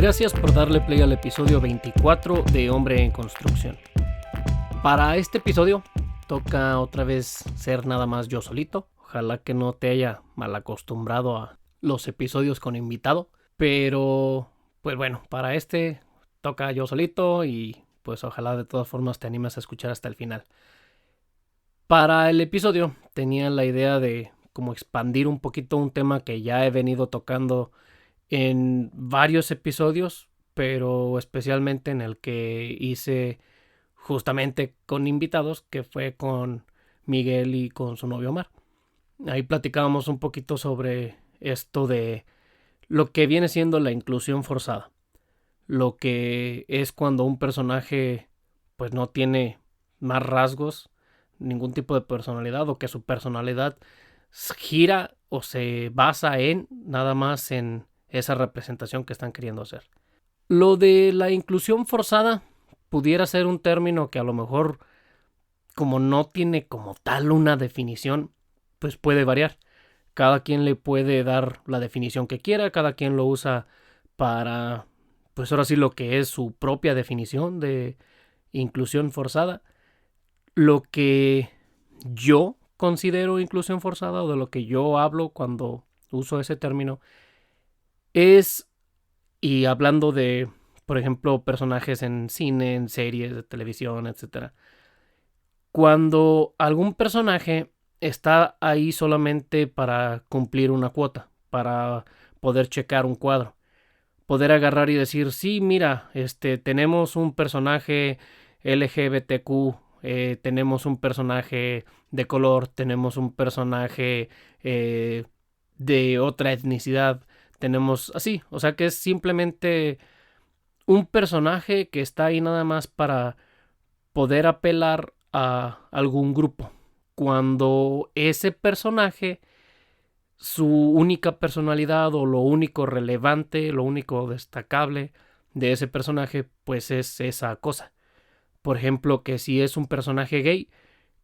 Gracias por darle play al episodio 24 de Hombre en Construcción. Para este episodio toca otra vez ser nada más yo solito. Ojalá que no te haya mal acostumbrado a los episodios con invitado. Pero, pues bueno, para este toca yo solito y pues ojalá de todas formas te animes a escuchar hasta el final. Para el episodio tenía la idea de como expandir un poquito un tema que ya he venido tocando en varios episodios, pero especialmente en el que hice justamente con invitados, que fue con Miguel y con su novio Omar. Ahí platicábamos un poquito sobre esto de lo que viene siendo la inclusión forzada. Lo que es cuando un personaje pues no tiene más rasgos, ningún tipo de personalidad, o que su personalidad gira o se basa en nada más en esa representación que están queriendo hacer. Lo de la inclusión forzada pudiera ser un término que a lo mejor, como no tiene como tal una definición, pues puede variar. Cada quien le puede dar la definición que quiera, cada quien lo usa para, pues ahora sí, lo que es su propia definición de inclusión forzada. Lo que yo considero inclusión forzada, o de lo que yo hablo cuando uso ese término, es, y hablando de, por ejemplo, personajes en cine, en series de televisión, etc. Cuando algún personaje está ahí solamente para cumplir una cuota, para poder checar un cuadro, poder agarrar y decir, sí, mira, tenemos un personaje LGBTQ, tenemos un personaje de color, tenemos un personaje de otra etnicidad, tenemos así, o sea que es simplemente un personaje que está ahí nada más para poder apelar a algún grupo. Cuando ese personaje, su única personalidad o lo único relevante, lo único destacable de ese personaje, pues es esa cosa. Por ejemplo, que si es un personaje gay,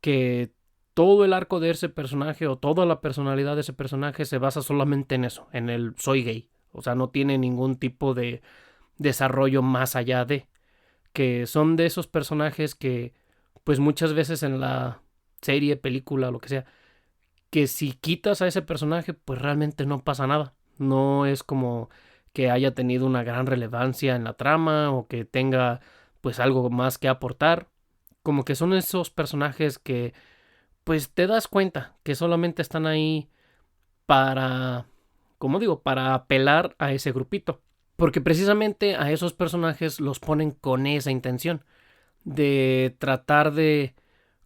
que todo el arco de ese personaje o toda la personalidad de ese personaje se basa solamente en eso, en el soy gay. O sea, no tiene ningún tipo de desarrollo más allá de, que son de esos personajes que pues muchas veces en la serie, película, lo que sea, que si quitas a ese personaje pues realmente no pasa nada. No es como que haya tenido una gran relevancia en la trama o que tenga pues algo más que aportar. Como que son esos personajes que pues te das cuenta que solamente están ahí para, como digo, para apelar a ese grupito. Porque precisamente a esos personajes los ponen con esa intención de tratar de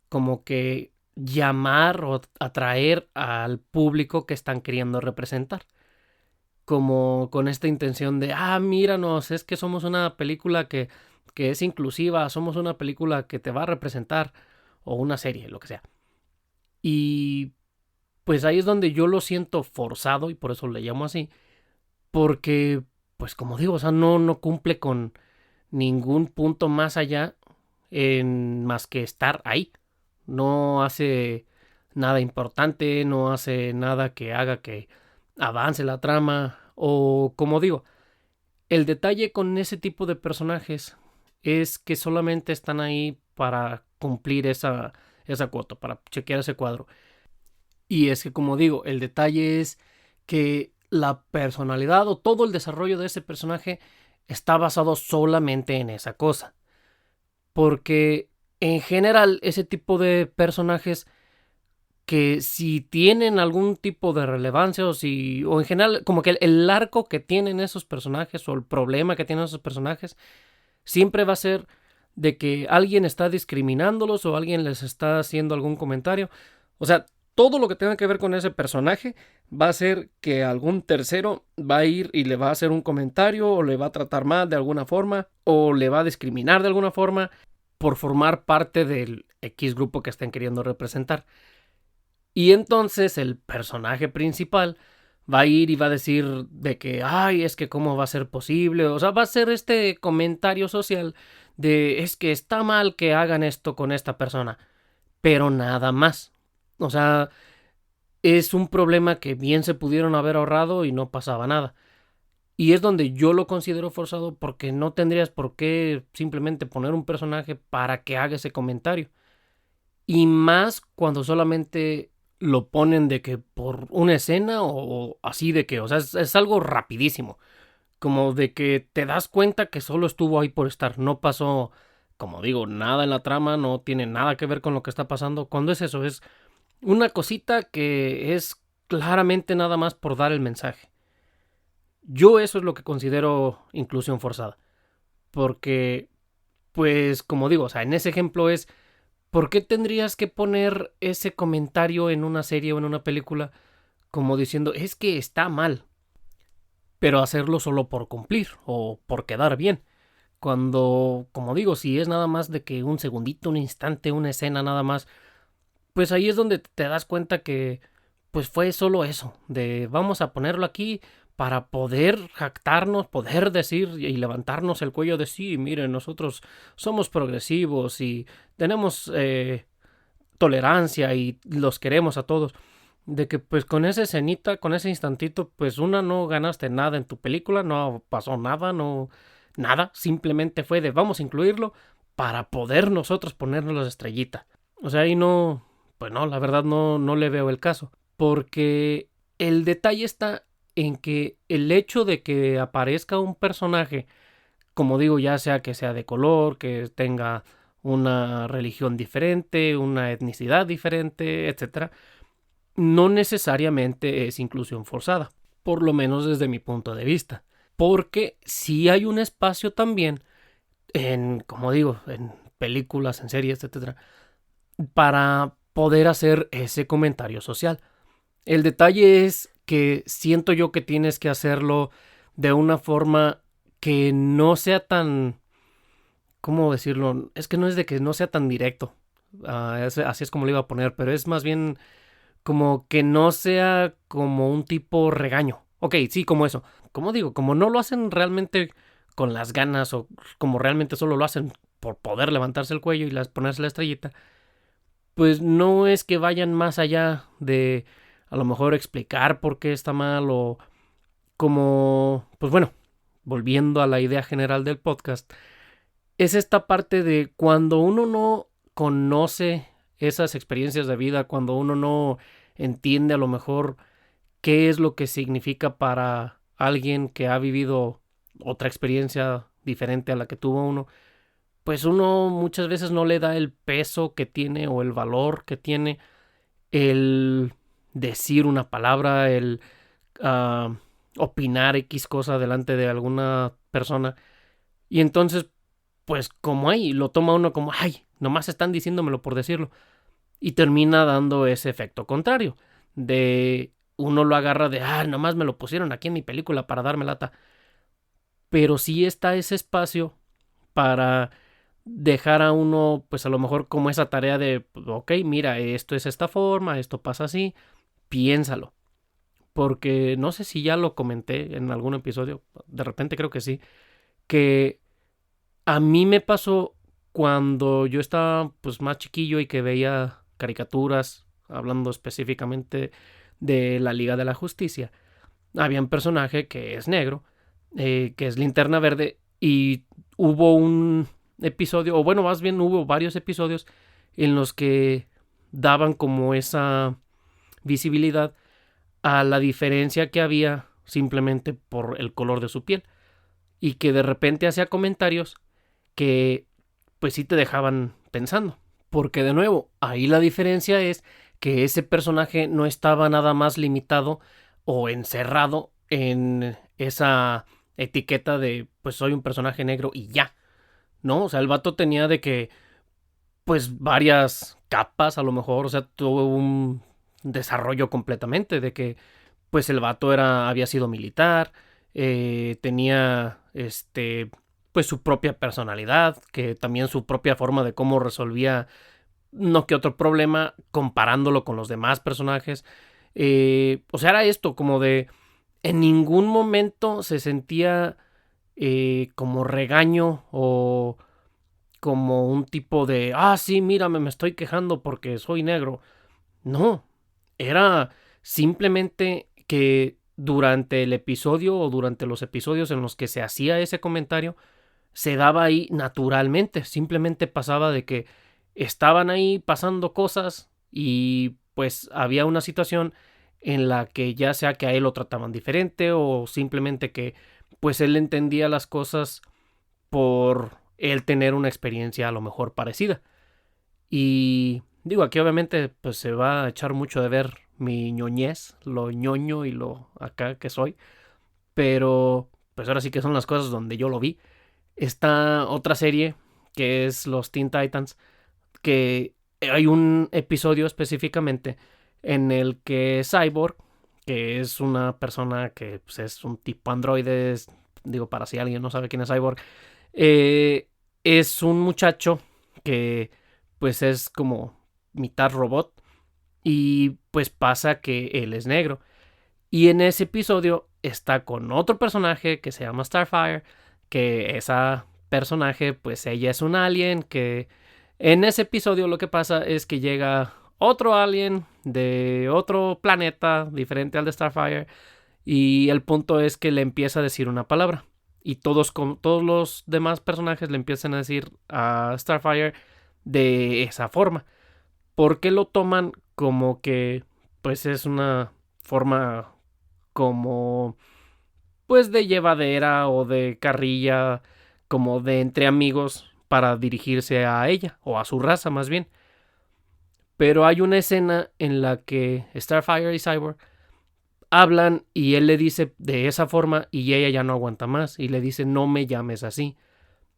como que llamar o atraer al público que están queriendo representar. Como con esta intención de, míranos, es que somos una película que es inclusiva, somos una película que te va a representar, o una serie, lo que sea. Y pues ahí es donde yo lo siento forzado, y por eso le llamo así, porque pues como digo, o sea, no cumple con ningún punto más allá en más que estar ahí. No hace nada importante, no hace nada que haga que avance la trama, o como digo, el detalle con ese tipo de personajes es que solamente están ahí para cumplir esa cuota, para chequear ese cuadro. Y es que, como digo, el detalle es que la personalidad o todo el desarrollo de ese personaje está basado solamente en esa cosa. Porque en general ese tipo de personajes, que si tienen algún tipo de relevancia o en general como que el arco que tienen esos personajes o el problema que tienen esos personajes siempre va a ser de que alguien está discriminándolos o alguien les está haciendo algún comentario. O sea, todo lo que tenga que ver con ese personaje va a ser que algún tercero va a ir y le va a hacer un comentario, o le va a tratar mal de alguna forma, o le va a discriminar de alguna forma por formar parte del X grupo que estén queriendo representar. Y entonces el personaje principal va a ir y va a decir de que, es que cómo va a ser posible. O sea, va a ser este comentario social de, es que está mal que hagan esto con esta persona, pero nada más. O sea, es un problema que bien se pudieron haber ahorrado y no pasaba nada. Y es donde yo lo considero forzado porque no tendrías por qué simplemente poner un personaje para que haga ese comentario. Y más cuando solamente lo ponen de que por una escena o así de que, o sea, es algo rapidísimo. Como de que te das cuenta que solo estuvo ahí por estar. No pasó, como digo, nada en la trama, no tiene nada que ver con lo que está pasando. Cuando es eso, es una cosita que es claramente nada más por dar el mensaje. Yo eso es lo que considero inclusión forzada. Porque, pues, como digo, o sea, en ese ejemplo es, ¿por qué tendrías que poner ese comentario en una serie o en una película como diciendo, es que está mal, pero hacerlo solo por cumplir o por quedar bien? Cuando, como digo, si es nada más de que un segundito, un instante, una escena nada más, pues ahí es donde te das cuenta que pues fue solo eso, de vamos a ponerlo aquí para poder jactarnos, poder decir y levantarnos el cuello de sí, miren, nosotros somos progresivos y tenemos tolerancia y los queremos a todos. De que pues con esa escenita, con ese instantito, pues una no ganaste nada en tu película, no pasó nada, no nada, simplemente fue de vamos a incluirlo para poder nosotros ponernos las estrellitas. O sea, ahí no, pues no, la verdad no le veo el caso. Porque el detalle está en que el hecho de que aparezca un personaje, como digo, ya sea que sea de color, que tenga una religión diferente, una etnicidad diferente, etcétera, no necesariamente es inclusión forzada, por lo menos desde mi punto de vista. Porque si hay un espacio también en, como digo, en películas, en series, etcétera, para poder hacer ese comentario social. El detalle es que siento yo que tienes que hacerlo de una forma que no sea tan, ¿cómo decirlo? Es que no es de que no sea tan directo. Así es como lo iba a poner, pero es más bien como que no sea como un tipo regaño. Ok, sí, como eso. Como digo, como no lo hacen realmente con las ganas o como realmente solo lo hacen por poder levantarse el cuello y ponerse la estrellita, pues no es que vayan más allá de a lo mejor explicar por qué está mal o como, pues bueno, volviendo a la idea general del podcast, es esta parte de cuando uno no conoce esas experiencias de vida, cuando uno no entiende a lo mejor qué es lo que significa para alguien que ha vivido otra experiencia diferente a la que tuvo uno, pues uno muchas veces no le da el peso que tiene o el valor que tiene el decir una palabra, el uh, opinar X cosa delante de alguna persona. Y entonces, pues como ahí, lo toma uno como, ay, nomás están diciéndomelo por decirlo. Y termina dando ese efecto contrario. De uno lo agarra de, nomás me lo pusieron aquí en mi película para darme lata. Pero sí está ese espacio para dejar a uno, pues a lo mejor como esa tarea de, ok, mira, esto es esta forma, esto pasa así, piénsalo. Porque no sé si ya lo comenté en algún episodio, de repente creo que sí, que a mí me pasó cuando yo estaba pues más chiquillo y que veía caricaturas, hablando específicamente de la Liga de la Justicia. Había un personaje que es negro, que es Linterna Verde, y hubo un episodio, o bueno, más bien hubo varios episodios en los que daban como esa visibilidad a la diferencia que había simplemente por el color de su piel y que de repente hacía comentarios que pues sí te dejaban pensando, porque de nuevo, ahí la diferencia es que ese personaje no estaba nada más limitado o encerrado en esa etiqueta de pues soy un personaje negro y ya, ¿no? O sea, el vato tenía de que pues varias capas a lo mejor, o sea, tuvo un desarrollo completamente de que pues el vato había sido militar, tenía pues su propia personalidad, que también su propia forma de cómo resolvía no que otro problema comparándolo con los demás personajes. O sea, era esto como de en ningún momento se sentía como regaño o como un tipo de, sí, mírame, me estoy quejando porque soy negro. No, era simplemente que durante el episodio o durante los episodios en los que se hacía ese comentario, se daba ahí naturalmente. Simplemente pasaba de que estaban ahí pasando cosas y pues había una situación en la que ya sea que a él lo trataban diferente o simplemente que pues él entendía las cosas por él tener una experiencia a lo mejor parecida. Y digo, aquí obviamente pues se va a echar mucho de ver mi ñoñez, lo ñoño y lo acá que soy, pero pues ahora sí que son las cosas donde yo lo vi. Está otra serie que es los Teen Titans, que hay un episodio específicamente en el que Cyborg, que es una persona que pues, es un tipo androide, digo, para si alguien no sabe quién es Cyborg, es un muchacho que pues es como mitad robot y pues pasa que él es negro. Y en ese episodio está con otro personaje que se llama Starfire, que esa personaje pues ella es un alien que en ese episodio lo que pasa es que llega otro alien de otro planeta diferente al de Starfire y el punto es que le empieza a decir una palabra y todos los demás personajes le empiezan a decir a Starfire de esa forma porque lo toman como que pues es una forma como pues de llevadera o de carrilla, como de entre amigos para dirigirse a ella o a su raza más bien. Pero hay una escena en la que Starfire y Cyborg hablan y él le dice de esa forma y ella ya no aguanta más y le dice no me llames así.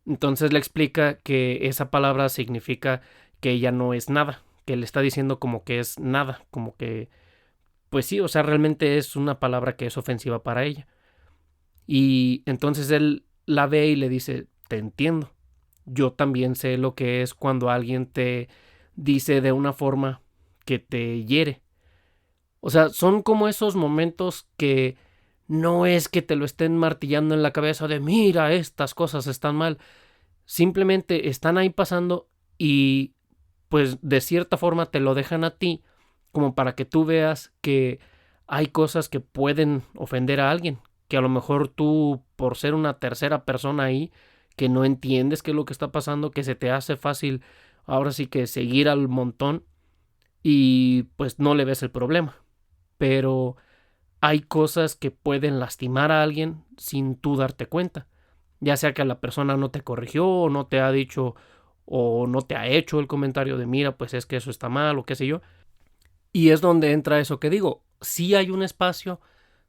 Entonces le explica que esa palabra significa que ella no es nada, que le está diciendo como que es nada, como que pues sí, o sea, realmente es una palabra que es ofensiva para ella. Y entonces él la ve y le dice, te entiendo. Yo también sé lo que es cuando alguien te dice de una forma que te hiere. O sea, son como esos momentos que no es que te lo estén martillando en la cabeza de mira, estas cosas están mal. Simplemente están ahí pasando y pues de cierta forma te lo dejan a ti como para que tú veas que hay cosas que pueden ofender a alguien, que a lo mejor tú por ser una tercera persona ahí, que no entiendes qué es lo que está pasando, que se te hace fácil ahora sí que seguir al montón y pues no le ves el problema. Pero hay cosas que pueden lastimar a alguien sin tú darte cuenta. Ya sea que la persona no te corrigió o no te ha dicho o no te ha hecho el comentario de mira, pues es que eso está mal o qué sé yo. Y es donde entra eso que digo. Sí hay un espacio,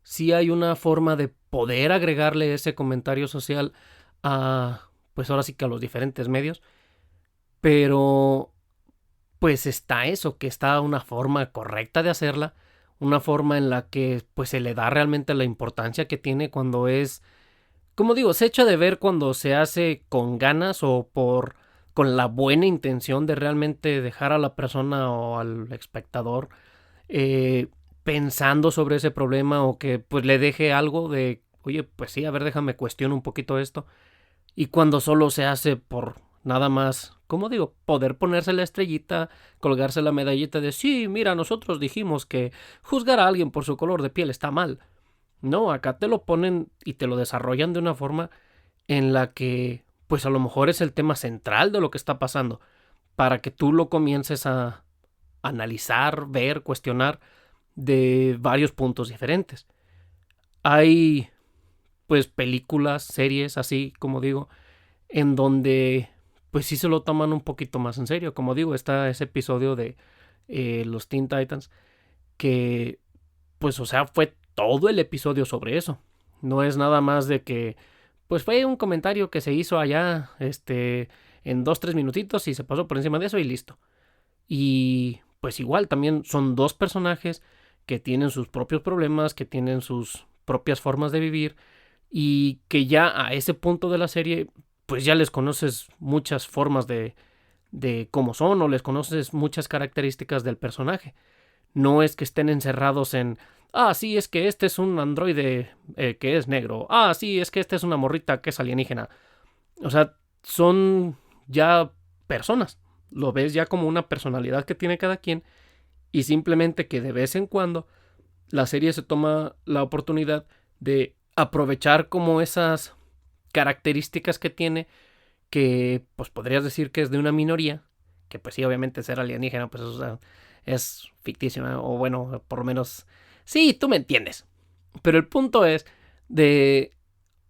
sí hay una forma de poder agregarle ese comentario social a, pues ahora sí que a los diferentes medios, pero pues está eso, que está una forma correcta de hacerla, una forma en la que pues se le da realmente la importancia que tiene cuando es, como digo, se echa de ver cuando se hace con ganas o con la buena intención de realmente dejar a la persona o al espectador eh, pensando sobre ese problema o que pues le deje algo de, oye, pues sí, a ver, déjame cuestionar un poquito esto. Y cuando solo se hace por nada más, como digo, poder ponerse la estrellita, colgarse la medallita de, sí, mira, nosotros dijimos que juzgar a alguien por su color de piel está mal. No, acá te lo ponen y te lo desarrollan de una forma en la que, pues a lo mejor es el tema central de lo que está pasando, para que tú lo comiences a analizar, ver, cuestionar de varios puntos diferentes. Hay pues películas, series, así como digo, en donde pues sí se lo toman un poquito más en serio. Como digo, está ese episodio de los Teen Titans que pues o sea fue todo el episodio sobre eso. No es nada más de que pues fue un comentario que se hizo allá en 2-3 minutitos y se pasó por encima de eso y listo. Y pues igual también son dos personajes que tienen sus propios problemas, que tienen sus propias formas de vivir y que ya a ese punto de la serie pues ya les conoces muchas formas de cómo son o les conoces muchas características del personaje. No es que estén encerrados en, ah, sí, es que este es un androide que es negro, ah, sí, es que esta es una morrita que es alienígena. O sea, son ya personas. Lo ves ya como una personalidad que tiene cada quien y simplemente que de vez en cuando la serie se toma la oportunidad de aprovechar como esas características que tiene, que pues podrías decir que es de una minoría, que pues sí, obviamente ser alienígena pues o sea, es ficticio, ¿no? O bueno, por lo menos, sí, tú me entiendes. Pero el punto es de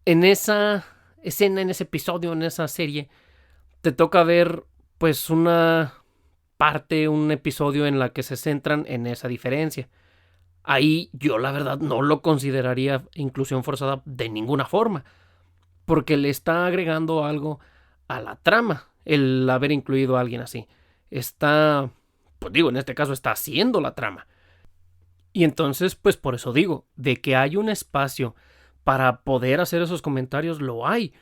en esa escena, en ese episodio, en esa serie, te toca ver pues una parte, un episodio en la que se centran en esa diferencia. Ahí yo la verdad no lo consideraría inclusión forzada de ninguna forma, porque le está agregando algo a la trama el haber incluido a alguien así. Está, pues digo, en este caso está haciendo la trama. Y entonces, pues por eso digo, de que hay un espacio para poder hacer esos comentarios, lo hay.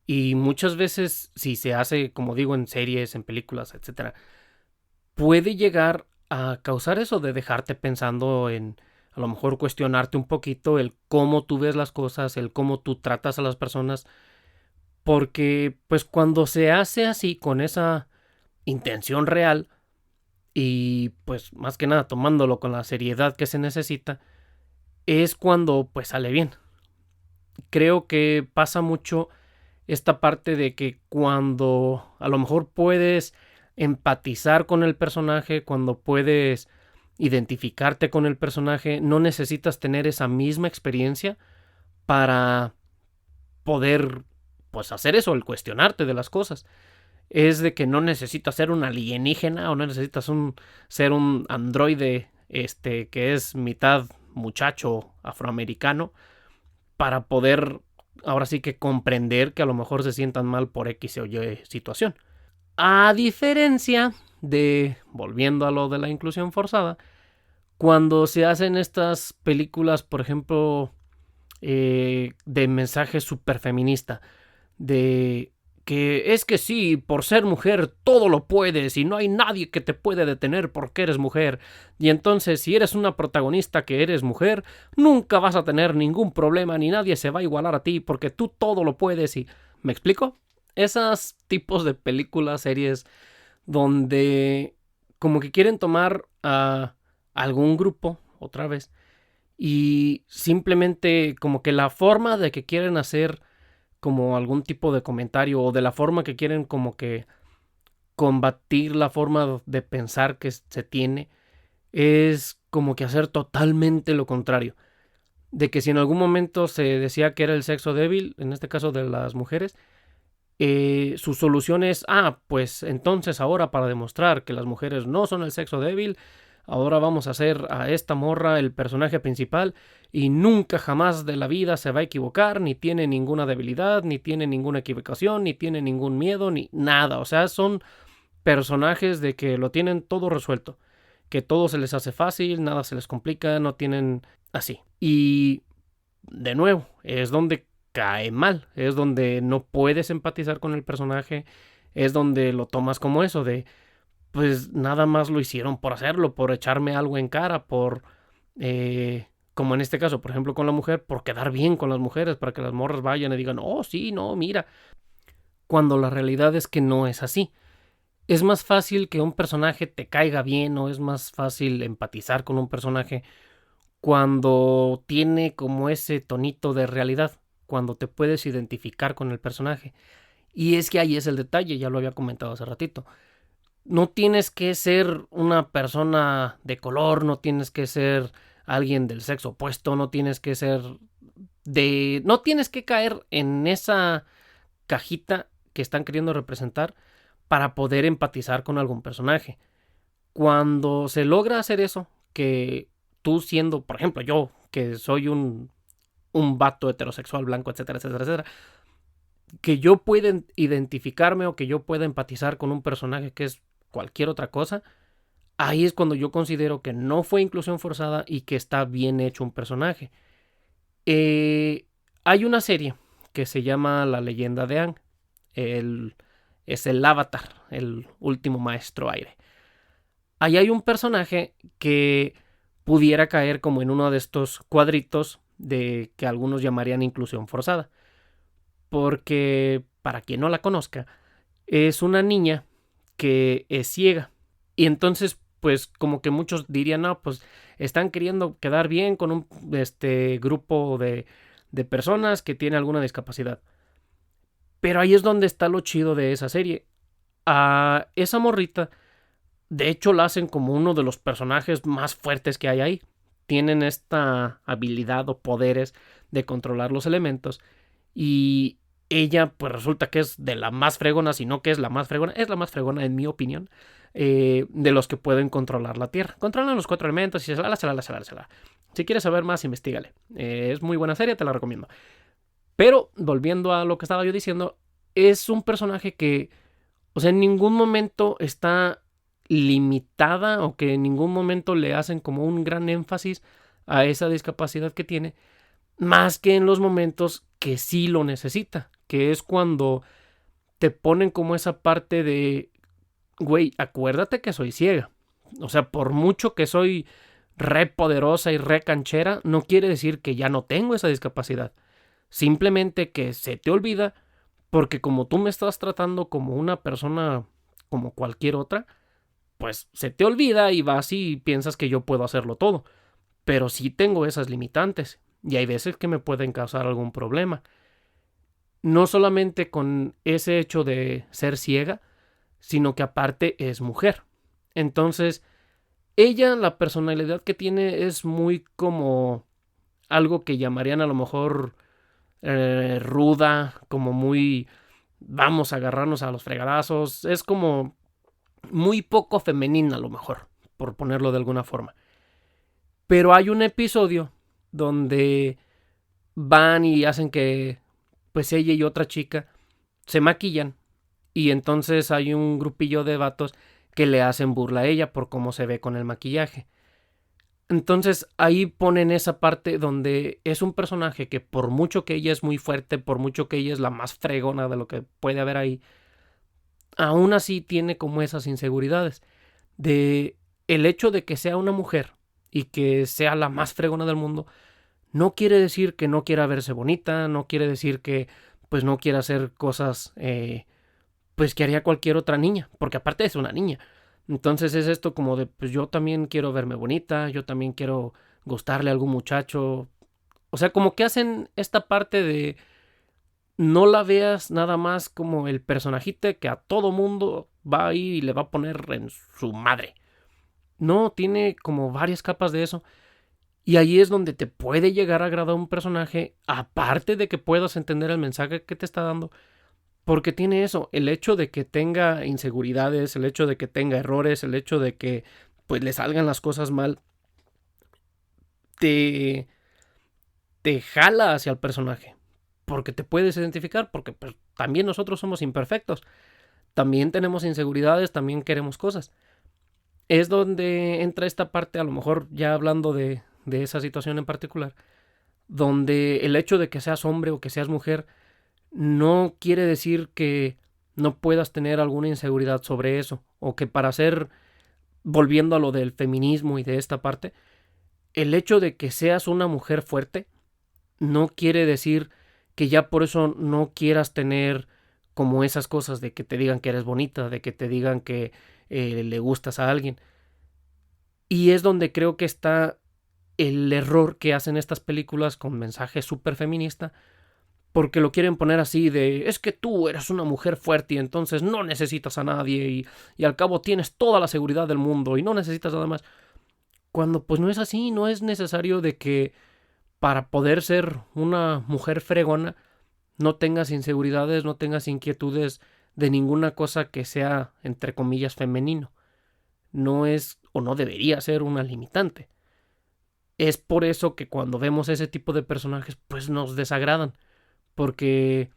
Y muchas veces, si se hace, como digo, en series, en películas, etcétera, puede llegar a causar eso de dejarte pensando en, a lo mejor cuestionarte un poquito el cómo tú ves las cosas, el cómo tú tratas a las personas, porque pues cuando se hace así, con esa intención real, y pues más que nada tomándolo con la seriedad que se necesita, es cuando pues sale bien. Creo que pasa mucho esta parte de que cuando a lo mejor puedes empatizar con el personaje, cuando puedes identificarte con el personaje, no necesitas tener esa misma experiencia para poder pues hacer eso, el cuestionarte de las cosas. Es de que no necesitas ser un alienígena o no necesitas ser un androide que es mitad muchacho afroamericano para poder ahora sí que comprender que a lo mejor se sientan mal por X o Y situación. A diferencia de, volviendo a lo de la inclusión forzada, cuando se hacen estas películas, por ejemplo, de mensaje súper feminista, de que es que sí, por ser mujer todo lo puedes y no hay nadie que te puede detener porque eres mujer. Y entonces si eres una protagonista que eres mujer, nunca vas a tener ningún problema ni nadie se va a igualar a ti porque tú todo lo puedes y... ¿Me explico? Esos tipos de películas, series donde como que quieren tomar a algún grupo, otra vez, y simplemente como que la forma de que quieren hacer como algún tipo de comentario o de la forma que quieren como que combatir la forma de pensar que se tiene es como que hacer totalmente lo contrario. De que si en algún momento se decía que era el sexo débil, en este caso de las mujeres, su solución es, pues entonces ahora para demostrar que las mujeres no son el sexo débil, ahora vamos a hacer a esta morra el personaje principal y nunca jamás de la vida se va a equivocar, ni tiene ninguna debilidad, ni tiene ninguna equivocación, ni tiene ningún miedo, ni nada. O sea, son personajes de que lo tienen todo resuelto, que todo se les hace fácil, nada se les complica, no tienen así. Y de nuevo, es donde cae mal, es donde no puedes empatizar con el personaje, es donde lo tomas como eso de pues nada más lo hicieron por hacerlo, por echarme algo en cara, por, como en este caso, por ejemplo, con la mujer, por quedar bien con las mujeres, para que las morras vayan y digan, oh, sí, no, mira, cuando la realidad es que no es así. Es más fácil que un personaje te caiga bien o es más fácil empatizar con un personaje cuando tiene como ese tonito de realidad, cuando te puedes identificar con el personaje. Y es que ahí es el detalle, ya lo había comentado hace ratito. No tienes que ser una persona de color, no tienes que ser alguien del sexo opuesto, no tienes que ser no tienes que caer en esa cajita que están queriendo representar para poder empatizar con algún personaje. Cuando se logra hacer eso, que tú siendo, por ejemplo, yo, que soy un vato heterosexual blanco, etcétera, etcétera, etcétera, que yo pueda identificarme o que yo pueda empatizar con un personaje que es cualquier otra cosa, ahí es cuando yo considero que no fue inclusión forzada y que está bien hecho un personaje. Hay una serie que se llama La leyenda de Aang. Es el Avatar, el último maestro aire. Ahí hay un personaje que pudiera caer como en uno de estos cuadritos de que algunos llamarían inclusión forzada. Porque, para quien no la conozca, es una niña que es ciega. Y entonces pues como que muchos dirían, no, pues están queriendo quedar bien con un grupo de personas que tienen alguna discapacidad. Pero ahí es donde está lo chido de esa serie. A esa morrita, de hecho, la hacen como uno de los personajes más fuertes que hay ahí. Tienen esta habilidad o poderes de controlar los elementos. Y ella, pues resulta que es de la más fregona, si no que es la más fregona en mi opinión, de los que pueden controlar la Tierra. Controlan los 4 elementos y se la. Si quieres saber más, investigale. Es muy buena serie, te la recomiendo. Pero, volviendo a lo que estaba yo diciendo, es un personaje que, o sea, en ningún momento está limitada o que en ningún momento le hacen como un gran énfasis a esa discapacidad que tiene, más que en los momentos que sí lo necesita, que es cuando te ponen como esa parte de, güey, acuérdate que soy ciega. O sea, por mucho que soy re poderosa y re canchera, no quiere decir que ya no tengo esa discapacidad. Simplemente que se te olvida porque como tú me estás tratando como una persona como cualquier otra, pues se te olvida y vas y piensas que yo puedo hacerlo todo. Pero sí tengo esas limitantes y hay veces que me pueden causar algún problema. No solamente con ese hecho de ser ciega, sino que aparte es mujer. Entonces, ella, la personalidad que tiene es muy como algo que llamarían a lo mejor ruda, como muy vamos a agarrarnos a los fregadazos. Es como muy poco femenina a lo mejor, por ponerlo de alguna forma. Pero hay un episodio donde van y hacen que pues ella y otra chica se maquillan y entonces hay un grupillo de vatos que le hacen burla a ella por cómo se ve con el maquillaje. Entonces ahí ponen esa parte donde es un personaje que por mucho que ella es muy fuerte, por mucho que ella es la más fregona de lo que puede haber ahí, aún así tiene como esas inseguridades de el hecho de que sea una mujer y que sea la más fregona del mundo, no quiere decir que no quiera verse bonita, no quiere decir que pues no quiera hacer cosas pues que haría cualquier otra niña, porque aparte es una niña. Entonces es esto como de pues yo también quiero verme bonita, yo también quiero gustarle a algún muchacho. O sea, como que hacen esta parte de no la veas nada más como el personajito que a todo mundo va a ir y le va a poner en su madre. No, tiene como varias capas de eso. Y ahí es donde te puede llegar a agradar un personaje, aparte de que puedas entender el mensaje que te está dando, porque tiene eso, el hecho de que tenga inseguridades, el hecho de que tenga errores, el hecho de que pues le salgan las cosas mal, te, te jala hacia el personaje, porque te puedes identificar, porque pues, también nosotros somos imperfectos, también tenemos inseguridades, también queremos cosas. Es donde entra esta parte, a lo mejor ya hablando de esa situación en particular, donde el hecho de que seas hombre o que seas mujer no quiere decir que no puedas tener alguna inseguridad sobre eso, o que para ser, volviendo a lo del feminismo y de esta parte, el hecho de que seas una mujer fuerte no quiere decir que ya por eso no quieras tener como esas cosas de que te digan que eres bonita, de que te digan que le gustas a alguien. Y es donde creo que está el error que hacen estas películas con mensaje súper feminista, porque lo quieren poner así de, es que tú eres una mujer fuerte y entonces no necesitas a nadie y al cabo tienes toda la seguridad del mundo y no necesitas nada más. Cuando pues no es así, no es necesario de que para poder ser una mujer fregona no tengas inseguridades, no tengas inquietudes de ninguna cosa que sea, entre comillas, femenino. No es o no debería ser una limitante. Es por eso que cuando vemos ese tipo de personajes pues nos desagradan, porque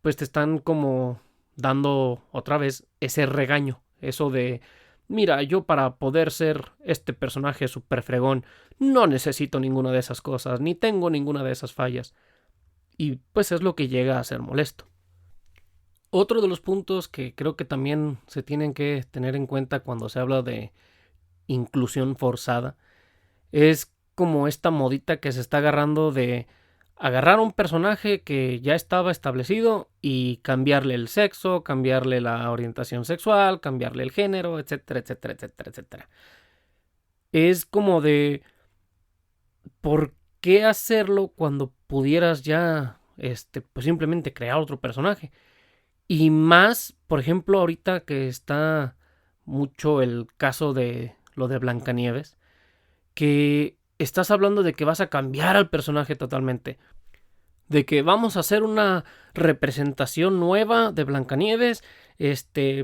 pues te están como dando otra vez ese regaño, eso de, mira, yo para poder ser este personaje super fregón no necesito ninguna de esas cosas, ni tengo ninguna de esas fallas. Y pues es lo que llega a ser molesto. Otro de los puntos que creo que también se tienen que tener en cuenta cuando se habla de inclusión forzada es como esta modita que se está agarrando de agarrar a un personaje que ya estaba establecido y cambiarle el sexo, cambiarle la orientación sexual, cambiarle el género, etcétera, etcétera, etcétera, etcétera. Es como de, ¿por qué hacerlo cuando pudieras ya, pues simplemente crear otro personaje? Y más, por ejemplo, ahorita que está mucho el caso de lo de Blancanieves, que estás hablando de que vas a cambiar al personaje totalmente, de que vamos a hacer una representación nueva de Blancanieves,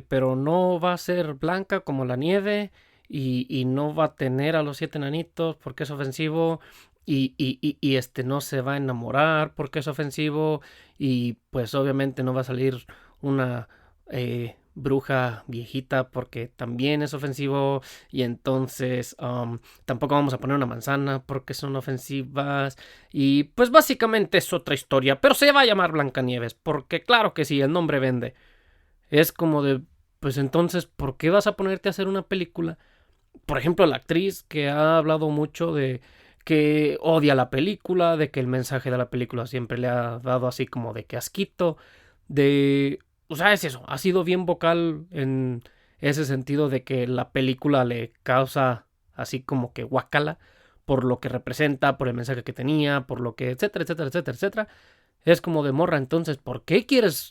pero no va a ser blanca como la nieve y no va a tener a los 7 enanitos porque es ofensivo y no se va a enamorar porque es ofensivo y pues obviamente no va a salir una bruja viejita porque también es ofensivo y entonces tampoco vamos a poner una manzana porque son ofensivas y pues básicamente es otra historia, pero se va a llamar Blancanieves porque claro que sí, el nombre vende. Es como de, pues entonces, ¿por qué vas a ponerte a hacer una película? Por ejemplo, la actriz que ha hablado mucho de que odia la película, de que el mensaje de la película siempre le ha dado así como de que asquito, de... O sea, es eso, ha sido bien vocal en ese sentido de que la película le causa así como que guacala por lo que representa, por el mensaje que tenía, por lo que, etcétera, etcétera, etcétera, etcétera. Es como de morra, entonces, ¿por qué quieres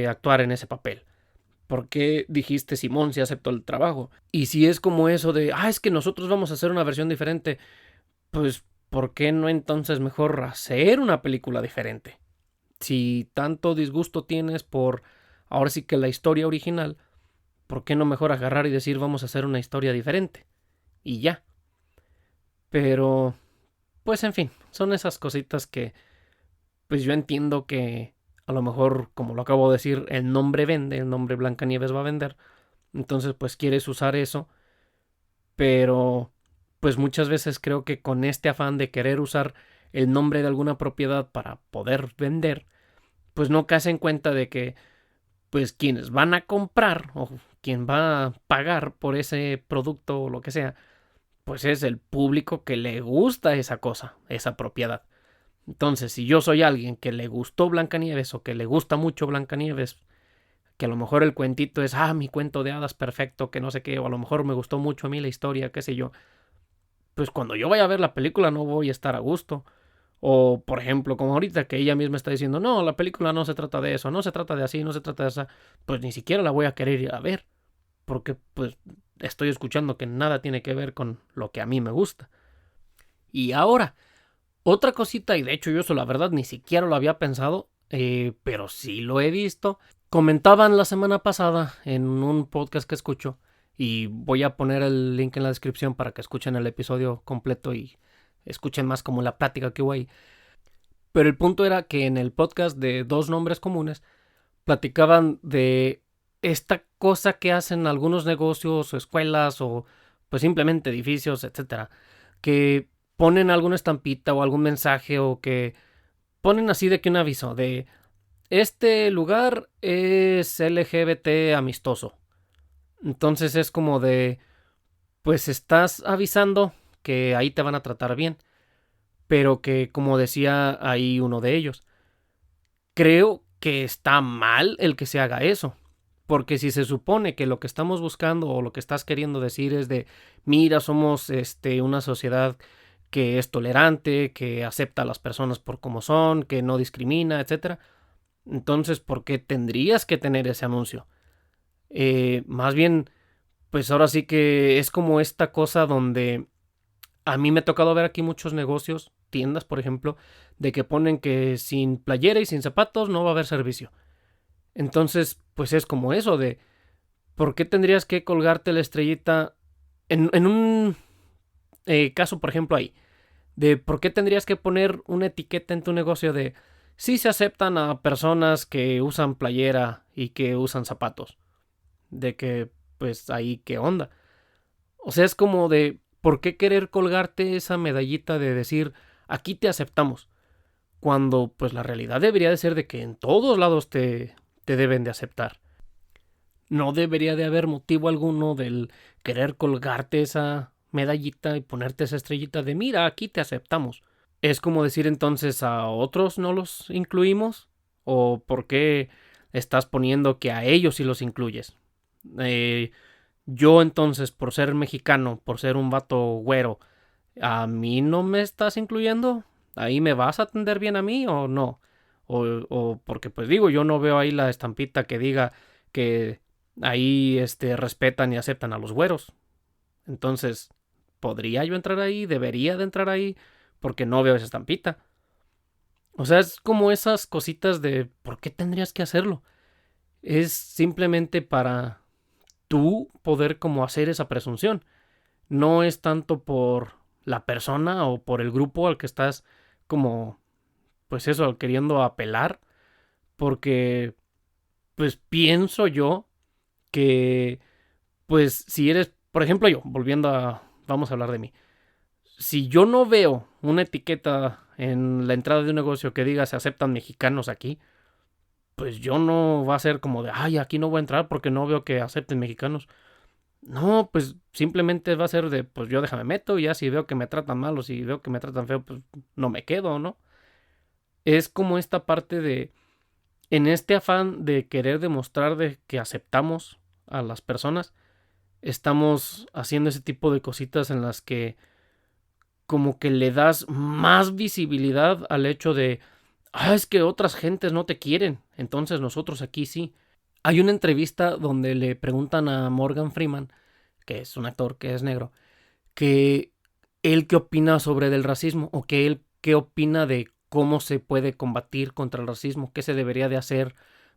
actuar en ese papel? ¿Por qué dijiste Simón si aceptó el trabajo? Y si es como eso de, es que nosotros vamos a hacer una versión diferente, pues, ¿por qué no entonces mejor hacer una película diferente? Si tanto disgusto tienes por, ahora sí que la historia original, ¿por qué no mejor agarrar y decir vamos a hacer una historia diferente? Y ya. Pero, pues en fin, son esas cositas que, pues yo entiendo que a lo mejor, como lo acabo de decir, el nombre vende, el nombre Blancanieves va a vender. Entonces, pues quieres usar eso, pero pues muchas veces creo que con este afán de querer usar el nombre de alguna propiedad para poder vender, pues no caes en cuenta de que pues quienes van a comprar o quien va a pagar por ese producto o lo que sea, pues es el público que le gusta esa cosa, esa propiedad. Entonces, si yo soy alguien que le gustó Blancanieves o que le gusta mucho Blancanieves, que a lo mejor el cuentito es, mi cuento de hadas perfecto, que no sé qué, o a lo mejor me gustó mucho a mí la historia, qué sé yo, pues cuando yo vaya a ver la película no voy a estar a gusto. O, por ejemplo, como ahorita que ella misma está diciendo, no, la película no se trata de eso, no se trata de así, no se trata de esa, pues ni siquiera la voy a querer ir a ver, porque pues estoy escuchando que nada tiene que ver con lo que a mí me gusta. Y ahora, otra cosita, y de hecho yo eso la verdad ni siquiera lo había pensado, pero sí lo he visto. Comentaban la semana pasada en un podcast que escucho, y voy a poner el link en la descripción para que escuchen el episodio completo y escuchen más como la plática que hubo ahí. Pero el punto era que en el podcast de Dos Nombres Comunes platicaban de esta cosa que hacen algunos negocios o escuelas o pues simplemente edificios, etcétera, que ponen alguna estampita o algún mensaje o que ponen así de que un aviso de este lugar es LGBT amistoso. Entonces es como de, pues estás avisando que ahí te van a tratar bien, pero que como decía ahí uno de ellos, creo que está mal el que se haga eso. Porque si se supone que lo que estamos buscando o lo que estás queriendo decir es de, mira, somos una sociedad que es tolerante, que acepta a las personas por como son, que no discrimina, etcétera. Entonces, ¿por qué tendrías que tener ese anuncio? Más bien, pues ahora sí que es como esta cosa donde a mí me ha tocado ver aquí muchos negocios, tiendas, por ejemplo, de que ponen que sin playera y sin zapatos no va a haber servicio. Entonces, pues es como eso de, ¿por qué tendrías que colgarte la estrellita en un caso, por ejemplo, ahí? De por qué tendrías que poner una etiqueta en tu negocio de si se aceptan a personas que usan playera y que usan zapatos. De que, pues ahí, ¿qué onda? O sea, es como de, ¿por qué querer colgarte esa medallita de decir, aquí te aceptamos? Cuando, pues la realidad debería de ser de que en todos lados te deben de aceptar. No debería de haber motivo alguno del querer colgarte esa medallita y ponerte esa estrellita de, mira, aquí te aceptamos. ¿Es como decir entonces a otros no los incluimos? ¿O por qué estás poniendo que a ellos sí los incluyes? Yo entonces, por ser mexicano, por ser un vato güero, ¿a mí no me estás incluyendo? ¿Ahí me vas a atender bien a mí o no? O porque pues digo, yo no veo ahí la estampita que diga que ahí respetan y aceptan a los güeros. Entonces, ¿podría yo entrar ahí? ¿Debería de entrar ahí? Porque no veo esa estampita. O sea, es como esas cositas de ¿por qué tendrías que hacerlo? Es simplemente para tú poder como hacer esa presunción. No es tanto por la persona o por el grupo al que estás como, pues eso, queriendo apelar. Porque, pues pienso yo que, pues si eres, por ejemplo yo, vamos a hablar de mí. Si yo no veo una etiqueta en la entrada de un negocio que diga se aceptan mexicanos aquí, pues yo no va a ser como de, ay, aquí no voy a entrar porque no veo que acepten mexicanos. No, pues simplemente va a ser de, pues yo déjame meto y ya si veo que me tratan mal o si veo que me tratan feo, pues no me quedo, ¿no? Es como esta parte de, en este afán de querer demostrar de que aceptamos a las personas, estamos haciendo ese tipo de cositas en las que como que le das más visibilidad al hecho de, ah, es que otras gentes no te quieren, entonces nosotros aquí sí. Hay una entrevista donde le preguntan a Morgan Freeman, que es un actor que es negro, que él qué opina sobre del racismo o que él qué opina de cómo se puede combatir contra el racismo, qué se debería de hacer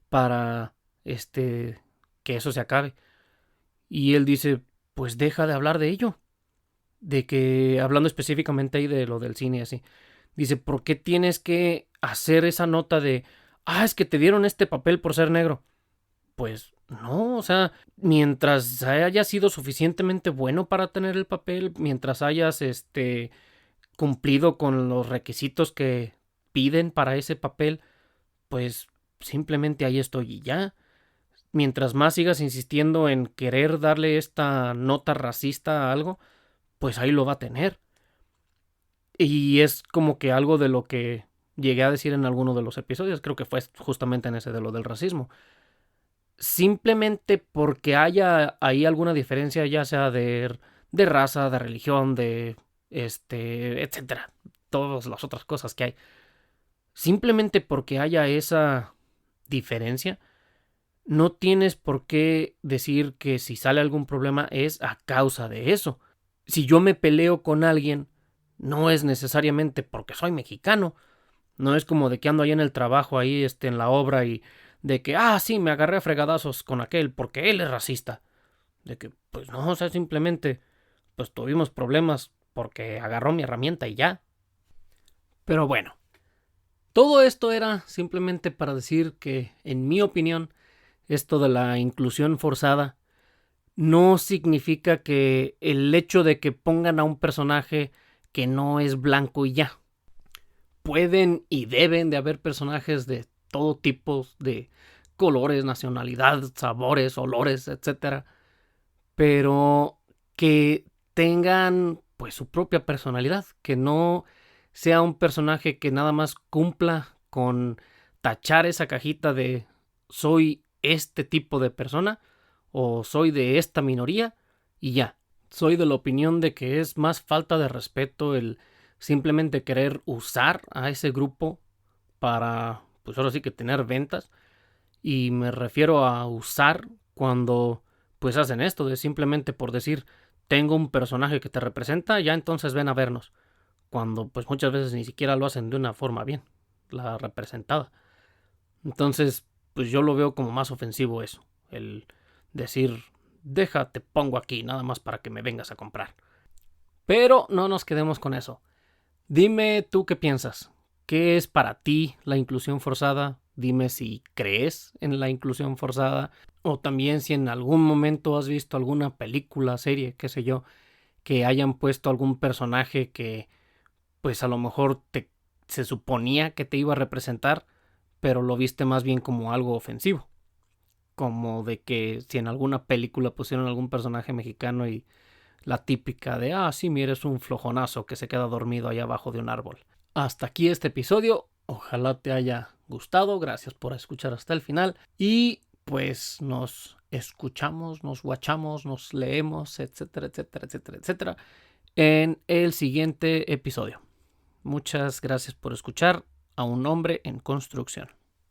para que eso se acabe. Y él dice, pues deja de hablar de ello, de que hablando específicamente ahí de lo del cine y así. Dice, ¿por qué tienes que hacer esa nota de, ah, es que te dieron este papel por ser negro? Pues no, o sea, mientras haya sido suficientemente bueno para tener el papel, mientras hayas cumplido con los requisitos que piden para ese papel, pues simplemente ahí estoy y ya. Mientras más sigas insistiendo en querer darle esta nota racista a algo, pues ahí lo va a tener. Y es como que algo de lo que llegué a decir en alguno de los episodios, creo que fue justamente en ese de lo del racismo. Simplemente porque haya ahí alguna diferencia, ya sea de raza, de religión, de etcétera, todas las otras cosas que hay. Simplemente porque haya esa diferencia, no tienes por qué decir que si sale algún problema es a causa de eso. Si yo me peleo con alguien, no es necesariamente porque soy mexicano. No es como de que ando ahí en el trabajo, ahí en la obra y de que, ah, sí, me agarré a fregadazos con aquel porque él es racista. De que, pues no, o sea, simplemente, pues tuvimos problemas porque agarró mi herramienta y ya. Pero bueno, todo esto era simplemente para decir que, en mi opinión, esto de la inclusión forzada no significa que el hecho de que pongan a un personaje que no es blanco y ya. Pueden y deben de haber personajes de todo tipo de colores, nacionalidad, sabores, olores, etcétera, pero que tengan pues su propia personalidad, que no sea un personaje que nada más cumpla con tachar esa cajita de soy este tipo de persona o soy de esta minoría y ya. Soy de la opinión de que es más falta de respeto el simplemente querer usar a ese grupo para, pues ahora sí que tener ventas. Y me refiero a usar cuando pues hacen esto de simplemente por decir tengo un personaje que te representa, ya entonces ven a vernos. Cuando pues muchas veces ni siquiera lo hacen de una forma bien, la representada. Entonces, pues yo lo veo como más ofensivo eso, el decir, déjate, pongo aquí nada más para que me vengas a comprar. Pero no nos quedemos con eso. Dime tú qué piensas. ¿Qué es para ti la inclusión forzada? Dime si crees en la inclusión forzada o también si en algún momento has visto alguna película, serie, qué sé yo, que hayan puesto algún personaje que pues a lo mejor se suponía que te iba a representar, pero lo viste más bien como algo ofensivo. Como de que si en alguna película pusieron algún personaje mexicano y la típica de, ah, sí, mira, es un flojonazo que se queda dormido ahí abajo de un árbol. hasta aquí este episodio. Ojalá te haya gustado. Gracias por escuchar hasta el final. Y pues nos escuchamos, nos watchamos, nos leemos, etcétera, etcétera, etcétera, etcétera, en el siguiente episodio. Muchas gracias por escuchar a un hombre en construcción.